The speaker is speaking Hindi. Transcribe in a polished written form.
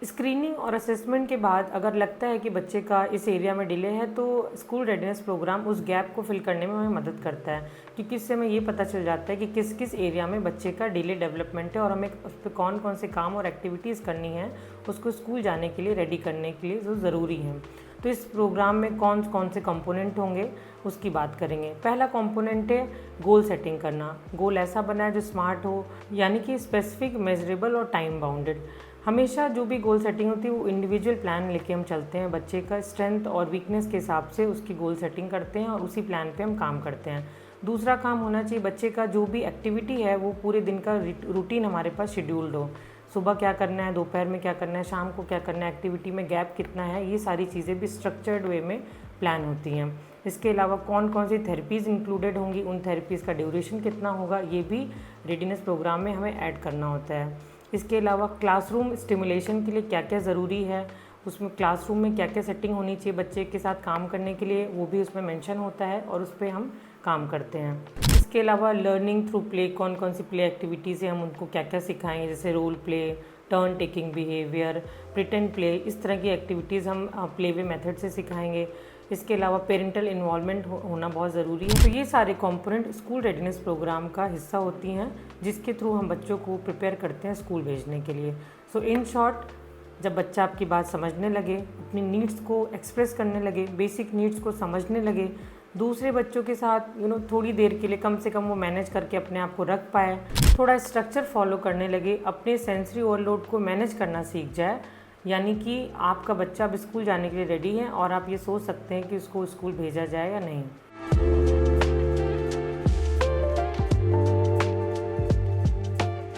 स्क्रीनिंग और असेसमेंट के बाद अगर लगता है कि बच्चे का इस एरिया में डिले है तो स्कूल रेडीनेस प्रोग्राम उस गैप को फिल करने में हमें मदद करता है, क्योंकि इससे हमें ये पता चल जाता है कि किस किस एरिया में बच्चे का डिले डेवलपमेंट है और हमें उस पर कौन कौन से काम और एक्टिविटीज़ करनी है उसको स्कूल जाने के लिए रेडी करने के लिए जो ज़रूरी है। तो इस प्रोग्राम में कौन कौन से कंपोनेंट होंगे उसकी बात करेंगे। पहला कंपोनेंट है गोल सेटिंग करना। गोल ऐसा बनाए जो स्मार्ट हो, यानी कि स्पेसिफिक, मेजरेबल और टाइम बाउंडेड। हमेशा जो भी गोल सेटिंग होती है वो इंडिविजुअल प्लान लेके हम चलते हैं, बच्चे का स्ट्रेंथ और वीकनेस के हिसाब से उसकी गोल सेटिंग करते हैं और उसी प्लान पे हम काम करते हैं। दूसरा काम होना चाहिए बच्चे का जो भी एक्टिविटी है वो पूरे दिन का रूटीन हमारे पास शेड्यूल्ड हो। सुबह क्या करना है, दोपहर में क्या करना है, शाम को क्या करना है, एक्टिविटी में गैप कितना है, ये सारी चीज़ें भी स्ट्रक्चर्ड वे में प्लान होती हैं। इसके अलावा कौन कौन सी थेरेपीज़ इंक्लूडेड होंगी, उन थेरेपीज़ का ड्यूरेशन कितना होगा, ये भी रेडीनेस प्रोग्राम में हमें ऐड करना होता है। इसके अलावा क्लासरूम स्टिमुलेशन के लिए क्या क्या ज़रूरी है, उसमें क्लासरूम में क्या क्या सेटिंग होनी चाहिए बच्चे के साथ काम करने के लिए, वो भी उसमें मेंशन होता है और उस पर हम काम करते हैं। इसके अलावा लर्निंग थ्रू प्ले, कौन कौन सी प्ले एक्टिविटीज़ है, हम उनको क्या क्या सिखाएंगे, जैसे role play, turn taking behaviour, pretend play, इस तरह की एक्टिविटीज़ हम प्ले वे मेथड से सिखाएंगे। इसके अलावा पेरेंटल इन्वॉल्वमेंट होना बहुत ज़रूरी है। तो ये सारे कंपोनेंट स्कूल रेडीनेस प्रोग्राम का हिस्सा होती हैं, जिसके थ्रू हम बच्चों को प्रिपेयर करते हैं स्कूल भेजने के लिए। सो इन शॉर्ट, जब बच्चा आपकी बात समझने लगे, अपनी नीड्स को एक्सप्रेस करने लगे, बेसिक नीड्स को समझने लगे, दूसरे बच्चों के साथ थोड़ी देर के लिए कम से कम वो मैनेज करके अपने आप को रख पाए, थोड़ा स्ट्रक्चर फॉलो करने लगे, अपने सेंसरी ओवरलोड को मैनेज करना सीख जाए, यानी कि आपका बच्चा अब स्कूल जाने के लिए रेडी है और आप ये सोच सकते हैं कि उसको स्कूल भेजा जाए या नहीं।